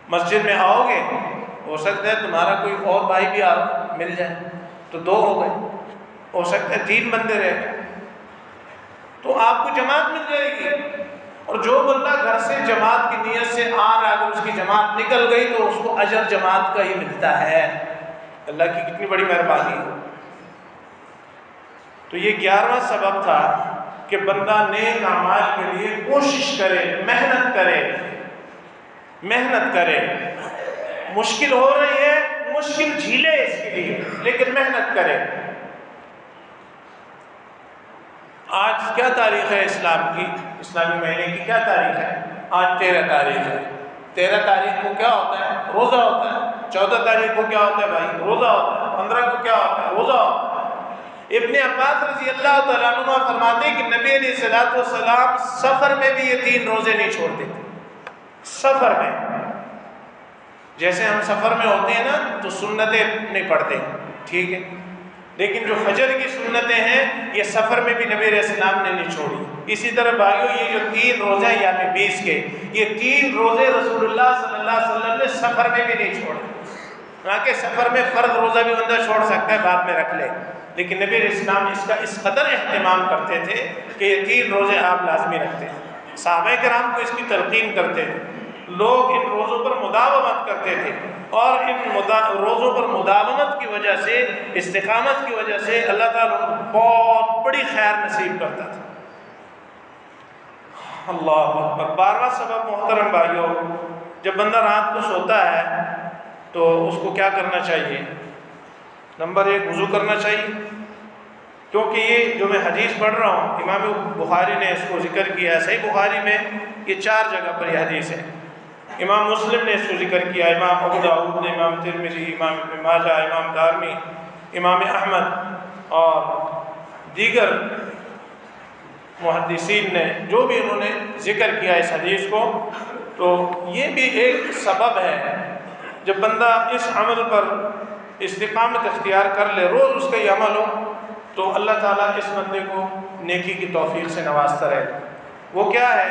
مسجد میں آؤ گے، ہو سکتا ہے تمہارا کوئی اور بھائی بھی مل جائے تو 2 ہو گئے، ہو سکتا ہے 3 بندے رہ گئے، تو آپ کو جماعت مل جائے گی۔ اور جو بندہ گھر سے جماعت کی نیت سے آ رہا ہے، اگر اس کی جماعت نکل گئی تو اس کو اجر جماعت کا ہی ملتا ہے۔ اللہ کی کتنی بڑی مہربانی ہے۔ تو یہ 11واں سبب تھا کہ بندہ نیک اعمال کے لیے کوشش کرے، محنت کرے، محنت کرے۔ مشکل ہو رہی ہے، مشکل جھیلے اس کے لیے، لیکن محنت کرے۔ آج کیا تاریخ ہے اسلام کی، اسلامی مہینے کی کیا تاریخ ہے؟ آج 13 تاریخ ہے۔ 13 تاریخ کو کیا ہوتا ہے؟ روزہ ہوتا ہے۔ 14 تاریخ کو کیا ہوتا ہے بھائی؟ روزہ ہوتا ہے۔ 15 کو کیا ہوتا ہے؟ روزہ ہوتا ہے۔ ابن عباس رضی اللہ تعالیٰ عنہ فرماتے ہیں کہ نبی علیہ الصلوۃ والسلام سفر میں بھی یہ 3 روزے نہیں چھوڑتے تھے۔ سفر میں، جیسے ہم سفر میں ہوتے ہیں نا تو سنتیں نہیں پڑھتے، ٹھیک ہے، لیکن جو فجر کی سنتیں ہیں یہ سفر میں بھی نبی علیہ السلام نے نہیں چھوڑی۔ اسی طرح بھائیو یہ جو 3 روزے ہیں یوم 20 کے، یہ 3 روزے رسول اللہ صلی اللہ علیہ وسلم نے سفر میں بھی نہیں چھوڑے۔ حالانکہ سفر میں فرض روزہ بھی بندہ چھوڑ سکتا ہے، بعد میں رکھ لے، لیکن نبی علیہ السلام اس کا اس قدر اہتمام کرتے تھے کہ یہ 3 روزے آپ لازمی رکھتے ہیں۔ صحابہ کرام کو اس کی تلقین کرتے تھے، لوگ ان روزوں پر مداومت کرتے تھے، اور ان روزوں پر مداومت کی وجہ سے، استقامت کی وجہ سے اللہ تعالیٰ کو بہت بڑی خیر نصیب کرتا تھا۔ اللہ اکبر۔ 12واں سبب محترم بھائیوں، جب بندہ رات کو سوتا ہے تو اس کو کیا کرنا چاہیے؟ نمبر 1 وضو کرنا چاہیے، کیونکہ یہ جو میں حدیث پڑھ رہا ہوں امام بخاری نے اس کو ذکر کیا ہے۔ صحیح بخاری میں یہ 4 جگہ پر یہ حدیث ہے۔ امام مسلم نے اس کو ذکر کیا، امام ابو داؤد نے، امام ترمذی، امام ابن ماجہ، امام دارمی، امام احمد اور دیگر محدثین نے جو بھی انہوں نے ذکر کیا اس حدیث کو، تو یہ بھی ایک سبب ہے۔ جب بندہ اس عمل پر استقامت اختیار کر لے، روز اس کا یہ عمل ہو، تو اللہ تعالیٰ اس بندے کو نیکی کی توفیق سے نوازتا رہے۔ وہ کیا ہے؟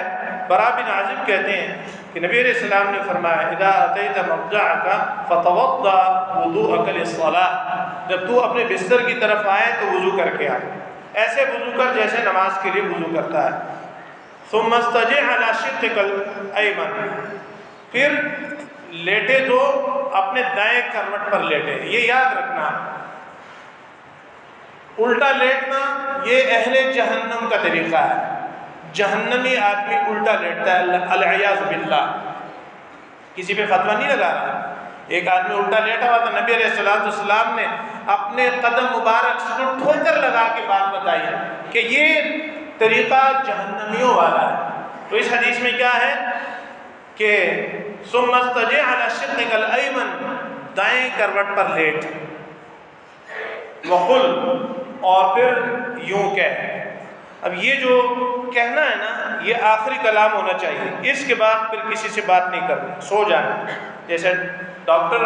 برا بن عازب کہتے ہیں کہ نبی علیہ السلام نے فرمایا اذا اتیت مضجعک فتوضا وضوءک للصلاۃ، جب تو اپنے بستر کی طرف آئے تو وضو کر کے آئے، ایسے وضو کر جیسے نماز کے لیے وضو کرتا ہے۔ ثم استجع علی شقک الایمن، پھر لیٹے تو اپنے دائیں کروٹ پر لیٹے۔ یہ یاد رکھنا، الٹا لیٹنا یہ اہل جہنم کا طریقہ ہے۔ جہنمی آدمی الٹا لیٹتا ہے، العیاذ باللہ۔ کسی پہ فتویٰ نہیں لگا رہا، ایک آدمی الٹا لیٹا ہوا تھا، نبی علیہ السلام نے اپنے قدم مبارک سے ٹھوکر لگا کے بات بتائی ہے کہ یہ طریقہ جہنمیوں والا ہے۔ تو اس حدیث میں کیا ہے کہ ثم استجع علی شقک الایمن، دائیں کروٹ پر لیٹ، وقل، اور پھر یوں کہہ۔ اب یہ جو کہنا ہے نا، یہ آخری کلام ہونا چاہیے، اس کے بعد پھر کسی سے بات نہیں کرنی، سو جانا۔ جیسے ڈاکٹر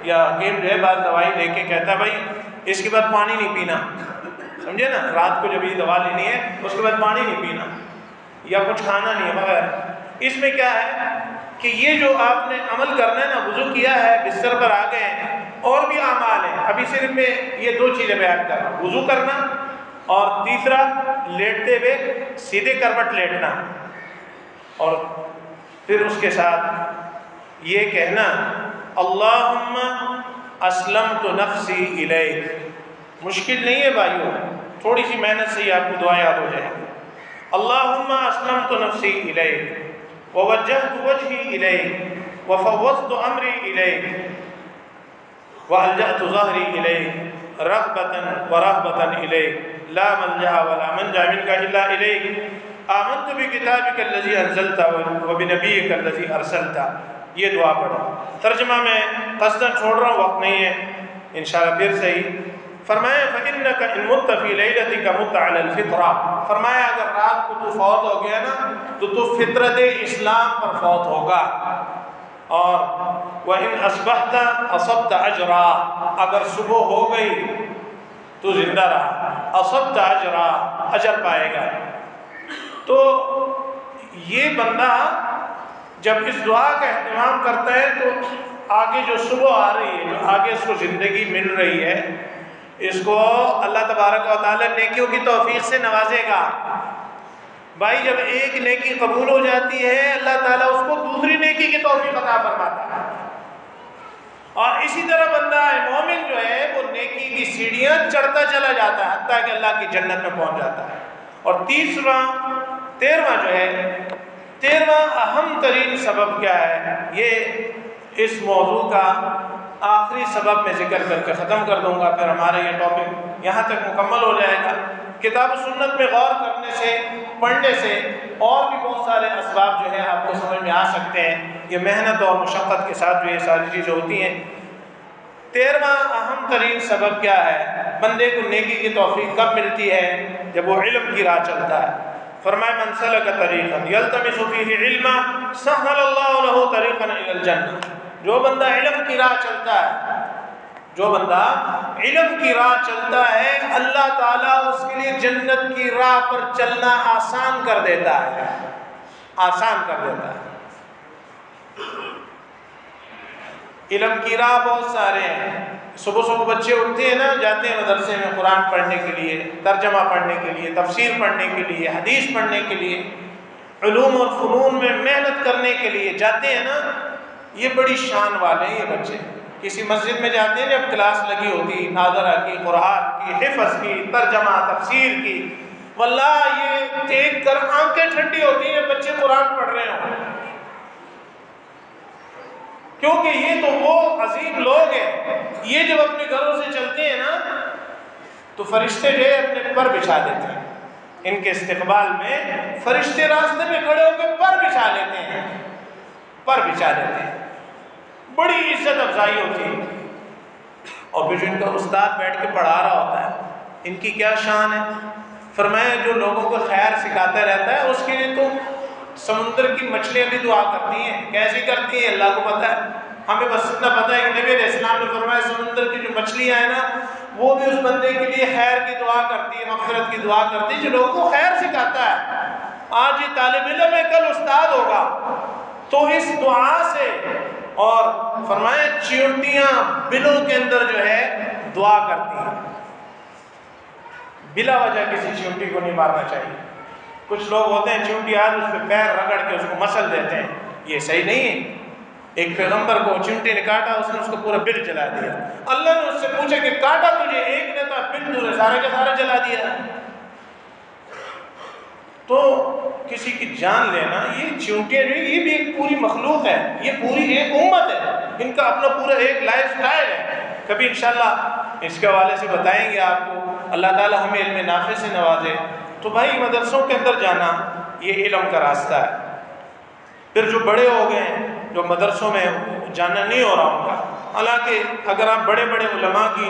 یا حکیم جو ہے بعد دوائی دے کے کہتا ہے بھائی اس کے بعد پانی نہیں پینا، سمجھے نا، رات کو جب یہ دوا لینی ہے اس کے بعد پانی نہیں پینا یا کچھ کھانا نہیں ہے وغیرہ۔ اس میں کیا ہے کہ یہ جو آپ نے عمل کرنا ہے نا، وضو کیا ہے، بستر پر آ گئے ہیں، اور بھی اعمال ہیں، ابھی صرف میں یہ 2 چیزیں بیان کر رہا ہوں، وضو کرنا اور تیسرا لیٹتے ہوئے سیدھے کروٹ لیٹنا، اور پھر اس کے ساتھ یہ کہنا اللہم اسلمت نفسی الیک۔ مشکل نہیں ہے بھائیو، تھوڑی سی محنت سے ہی آپ کو دعا یاد ہو جائے گی۔ اللہم اسلمت نفسی الیک ووجہت وجہی الیک وفوضت امری الیک والجأت ظہری الیک رغبتا ورہبتا الیک لا ملجأ ولا منجا منک الا الیک آمنت بکتابک الذی انزلت وبنبیک الذی ارسلت۔ یہ دعا پڑھو۔ ترجمہ میں قصداً چھوڑ رہا ہوں، وقت نہیں ہے، انشاءاللہ پھر صحیح۔ فرمایا فَإِنَّكَ إِن مُتَّ فِي لَيْلَتِكَ مُتَّ عَلَى الْفِطْرَةِ، فرمایا اگر رات کو تو فوت ہو گیا نا تو فطرت اسلام پر فوت ہوگا۔ اور وَإِنْ أَصْبَحْتَ أَصَبْتَ أَجْرًا، اگر صبح ہو گئی تو زندہ رہا، أَصَبْتَ أَجْرًا، اجر پائے گا۔ تو یہ بندہ جب اس دعا کا اہتمام کرتا ہے تو آگے جو صبح آ رہی ہے، جو آگے اس کو زندگی مل رہی ہے، اس کو اللہ تبارک و تعالی نیکیوں کی توفیق سے نوازے گا۔ بھائی جب ایک نیکی قبول ہو جاتی ہے، اللہ تعالیٰ اس کو دوسری نیکی کی توفیق عطا فرماتا ہے۔ اور اسی طرح بندہ مومن جو ہے وہ نیکی کی سیڑھیاں چڑھتا چلا جاتا ہے حتیٰ کہ اللہ کی جنت میں پہنچ جاتا ہے۔ اور 13واں جو ہے، 13واں اہم ترین سبب کیا ہے، یہ اس موضوع کا آخری سبب میں ذکر کر کے ختم کر دوں گا، پھر ہمارا یہ ٹاپک یہاں تک مکمل ہو جائے گا۔ کتاب و سنت میں غور کرنے سے، پڑھنے سے اور بھی بہت سارے اسباب جو ہیں آپ کو سمجھ میں آ سکتے ہیں۔ یہ محنت اور مشقت کے ساتھ جو یہ ساری چیزیں ہوتی ہیں۔ 13واں اہم ترین سبب کیا ہے، بندے کو نیکی کی توفیق کب ملتی ہے؟ جب وہ علم کی راہ چلتا ہے۔ فرمائے من سلک طریقا یلتمس فیہ علما سہل اللہ لہ طریقا الی الجنہ۔ جو بندہ علم کی راہ چلتا ہے، جو بندہ علم کی راہ چلتا ہے، اللہ تعالیٰ اس کے لیے جنت کی راہ پر چلنا آسان کر دیتا ہے، آسان کر دیتا ہے۔ علم کی راہ بہت سارے ہیں۔ صبح صبح بچے اٹھتے ہیں نا، جاتے ہیں مدرسے میں قرآن پڑھنے کے لیے، ترجمہ پڑھنے کے لیے، تفسیر پڑھنے کے لیے، حدیث پڑھنے کے لیے، علوم اور فنون میں محنت کرنے کے لیے جاتے ہیں نا، یہ بڑی شان والے ہیں یہ بچے۔ کسی مسجد میں جاتے ہیں جب کلاس لگی ہوتی، ناظرہ کی، قرآن کی، حفظ کی، ترجمہ تفسیر کی، واللہ یہ دیکھ کر آنکھیں ٹھنڈی ہوتی ہیں بچے قرآن پڑھ رہے ہوں، کیونکہ یہ تو وہ عظیم لوگ ہیں۔ یہ جب اپنے گھروں سے چلتے ہیں نا تو فرشتے جو ہے اپنے پر بچھا دیتے ہیں، ان کے استقبال میں فرشتے راستے میں کھڑے ہو کے پر بچھا لیتے ہیں، پر بچھا دیتے ہیں، بڑی عزت افزائی ہوتی ہے۔ اور پھر جو ان کا استاد بیٹھ کے پڑھا رہا ہوتا ہے، ان کی کیا شان ہے۔ فرمایا جو لوگوں کو خیر سکھاتا رہتا ہے اس کے لیے تو سمندر کی مچھلیاں بھی دعا کرتی ہیں۔ کیسے کرتی ہیں اللہ کو پتہ ہے، ہمیں بس اتنا پتہ ہے کہ نبی علیہ السلام نے فرمایا سمندر کی جو مچھلیاں ہیں نا وہ بھی اس بندے کے لیے خیر کی دعا کرتی ہے، مغفرت کی دعا کرتی ہے جو لوگوں کو خیر سکھاتا ہے۔ آج یہ طالب علم ہے، کل استاد ہوگا، تو اس دعا سے۔ اور فرمایا چیونٹیاں بلوں کے اندر جو ہے دعا کرتی ہیں، بلا وجہ کسی چیونٹی کو نہیں مارنا چاہیے۔ کچھ لوگ ہوتے ہیں چیونٹی آج اس پہ پیر رگڑ کے اس کو مسل دیتے ہیں، یہ صحیح نہیں ہے۔ ایک پیغمبر کو چیونٹی نے کاٹا، اس نے اس کو پورا بل جلا دیا۔ اللہ نے اس سے پوچھا کہ کاٹا تجھے ایک نے، تو بل تجھے سارے کا سارا جلا دیا۔ تو کسی کی جان لینا، یہ چیونٹیاں جو یہ بھی ایک پوری مخلوق ہے، یہ پوری ایک امت ہے، ان کا اپنا پورا ایک لائف سٹائل ہے۔ کبھی انشاءاللہ اس کے حوالے سے بتائیں گے آپ کو، اللہ تعالی ہمیں علم نافع سے نوازے۔ تو بھائی مدرسوں کے اندر جانا یہ علم کا راستہ ہے۔ پھر جو بڑے ہو گئے ہیں، جو مدرسوں میں جانا نہیں ہو رہا ان کا، حالانکہ اگر آپ بڑے بڑے علماء کی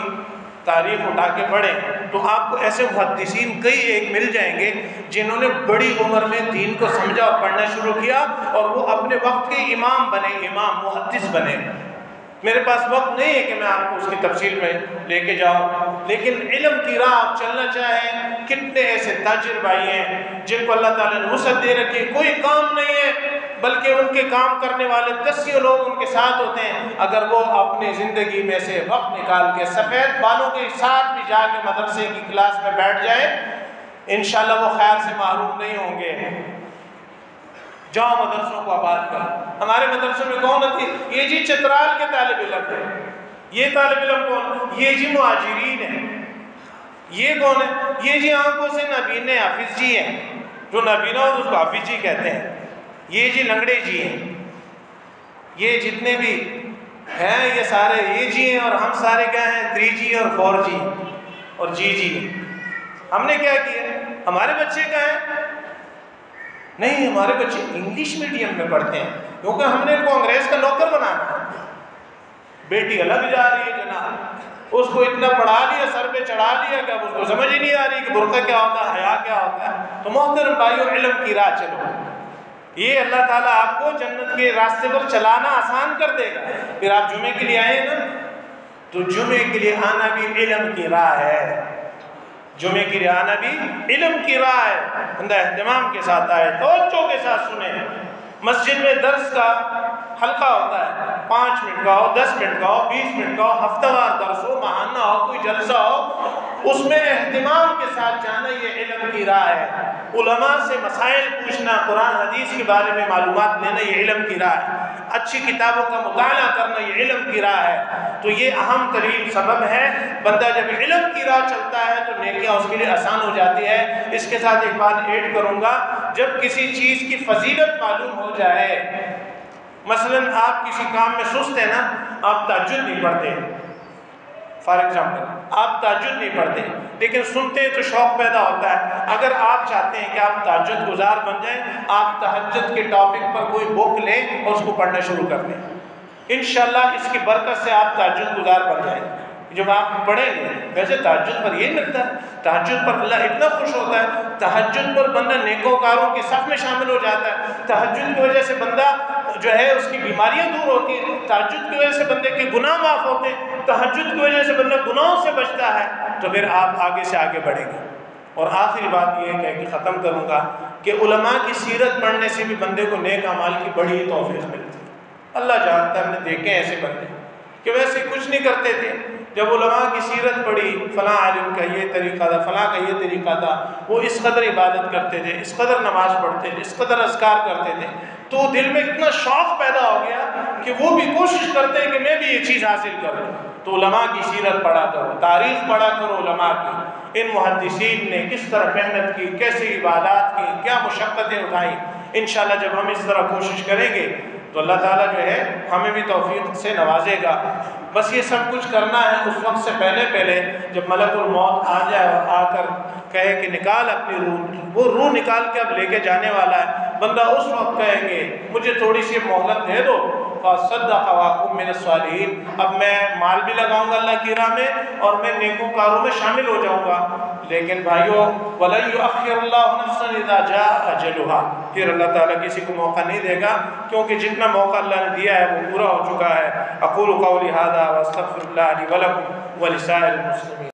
تاریخ اٹھا کے پڑھیں تو آپ کو ایسے محدثین کئی ایک مل جائیں گے جنہوں نے بڑی عمر میں دین کو سمجھا اور پڑھنا شروع کیا، اور وہ اپنے وقت کے امام بنے، امام محدث بنے۔ میرے پاس وقت نہیں ہے کہ میں آپ کو اس کی تفصیل میں لے کے جاؤں، لیکن علم کی راہ آپ چلنا چاہیں، کتنے ایسے تاجر بھائی ہیں جن کو اللہ تعالیٰ نے وسعت دے رکھی، کوئی کام نہیں ہے، بلکہ ان کے کام کرنے والے دسیوں لوگ ان کے ساتھ ہوتے ہیں۔ اگر وہ اپنی زندگی میں سے وقت نکال کے سفید بالوں کے ساتھ بھی جا کے مدرسے کی کلاس میں بیٹھ جائے، انشاءاللہ وہ خیر سے محروم نہیں ہوں گے۔ جاؤ مدرسوں کو آباد کرو۔ ہمارے مدرسوں میں کون ہوتی ہے؟ یہ جی چترال کے طالب علم ہیں۔ یہ طالب علم کون؟ یہ جی مہاجرین ہیں۔ یہ کون ہے؟ یہ جی آنکھوں سے نابینے حافظ جی ہیں، جو نابینا ہو اس کو حافظ جی کہتے ہیں۔ یہ جی لنگڑے جی ہیں۔ یہ جتنے بھی ہیں یہ سارے یہ جی ہیں، اور ہم سارے کیا ہیں؟ 3G اور 4G اور جی ہیں۔ ہم نے کیا کیا؟ ہمارے بچے کہاں ہیں؟ نہیں، ہمارے بچے انگلش میڈیم میں پڑھتے ہیں کیونکہ ہم نے ان کو انگریز کا نوکر بنانا ہے۔ بیٹی الگ جا رہی ہے جناب، اس کو اتنا پڑھا لیا، سر پہ چڑھا لیا کہ اب اس کو سمجھ ہی نہیں آ رہی کہ برقع کیا ہوتا ہے، حیا کیا ہوتا ہے۔ تو محترم بھائیو، علم کی راہ چلو، یہ اللہ تعالیٰ آپ کو جنت کے راستے پر چلانا آسان کر دے گا۔ پھر آپ جمعے کے لیے آئے نا، تو جمعے کے لیے آنا بھی علم کی راہ ہے۔ جمعے کے لیے آنا بھی علم کی راہ ہے۔ بندہ اہتمام کے ساتھ آئے، توجہ کے ساتھ سنیں۔ مسجد میں درس کا حلقہ ہوتا ہے، 5 منٹ کا ہو، 10 منٹ کا ہو، 20 منٹ کا ہو، ہفتہ وار درس ہو، ماہانہ ہو، کوئی جلسہ ہو، اس میں اہتمام کے ساتھ جانا، یہ علم کی راہ ہے۔ علماء سے مسائل پوچھنا، قرآن حدیث کے بارے میں معلومات لینا، یہ علم کی راہ ہے۔ اچھی کتابوں کا مطالعہ کرنا، یہ علم کی راہ ہے۔ تو یہ اہم ترین سبب ہے۔ بندہ جب علم کی راہ چلتا ہے تو نیکیاں اس کے لیے آسان ہو جاتی ہے۔ اس کے ساتھ ایک بات ایڈ کروں گا، جب کسی چیز کی فضیلت معلوم ہو جائے، مثلاً آپ کسی کام میں سست ہیں نا، آپ تہجد نہیں پڑھتے، فار ایگزامپل آپ تہجد نہیں پڑھتے، لیکن سنتے ہیں تو شوق پیدا ہوتا ہے۔ اگر آپ چاہتے ہیں کہ آپ تہجد گزار بن جائیں، آپ تہجد کے ٹاپک پر کوئی بک لیں اور اس کو پڑھنا شروع کر دیں، انشاءاللہ اس کی برکت سے آپ تہجد گزار بن جائیں۔ جب آپ پڑھیں گے، ویسے تہجد پر یہ ملتا ہے، تہجد پر اللہ اتنا خوش ہوتا ہے، تہجد پر بندہ نیکوکاروں کے صف میں شامل ہو جاتا ہے، تہجد کی وجہ سے بندہ جو ہے اس کی بیماریاں دور ہوتی ہیں، تہجد کی وجہ سے بندے کے گناہ معاف ہوتے ہیں، تہجد کی وجہ سے بندہ گناہوں سے بچتا ہے، تو پھر آپ آگے سے آگے بڑھیں گے۔ اور آخری بات یہ ہے کہ ختم کروں گا کہ علماء کی سیرت پڑھنے سے بھی بندے کو نیک اعمال کی بڑی توفیق ملتی ہے۔ اللہ جانتا ہے، ہم نے دیکھے ایسے بندے کہ ویسے کچھ نہیں کرتے تھے، جب علماء کی سیرت پڑھی، فلاں عالم کا یہ طریقہ تھا، فلاں کا یہ طریقہ تھا، وہ اس قدر عبادت کرتے تھے، اس قدر نماز پڑھتے تھے، اس قدر اذکار کرتے تھے، تو دل میں اتنا شوق پیدا ہو گیا کہ وہ بھی کوشش کرتے ہیں کہ میں بھی یہ چیز حاصل کروں۔ تو علماء کی سیرت پڑھا کرو، تاریخ پڑھا کرو علماء کی، ان محدثین نے کس طرح محنت کی، کیسی عبادات کی، کیا مشقتیں اٹھائیں۔ انشاءاللہ جب ہم اس طرح کوشش کریں گے تو اللہ تعالیٰ جو ہے ہمیں بھی توفیق سے نوازے گا۔ بس یہ سب کچھ کرنا ہے اس وقت سے پہلے جب ملک الموت آ جائے اور آ کر کہے کہ نکال اپنی روح، وہ روح نکال کے اب لے کے جانے والا ہے، بندہ اس وقت کہے گے مجھے تھوڑی سی مہلت دے دو، فَصَدَّقَ وَأَكُن مِّنَ الصَّالِحِينَ، اب میں مال بھی لگاؤں گا اللہ کی راہ میں اور میں نیکوکاروں میں شامل ہو جاؤں گا۔ لیکن بھائیو، وَلَن يُؤَخِّرَ اللَّهُ نَفْسًا إِذَا جَاءَ أَجَلُهَا، پھر اللہ تعالیٰ کسی کو موقع نہیں دے گا، کیونکہ جتنا موقع اللہ نے دیا ہے وہ پورا ہو چکا ہے۔ اقول قولی ھذا واستغفر اللہ لی ولکم ولسائر المسلمین۔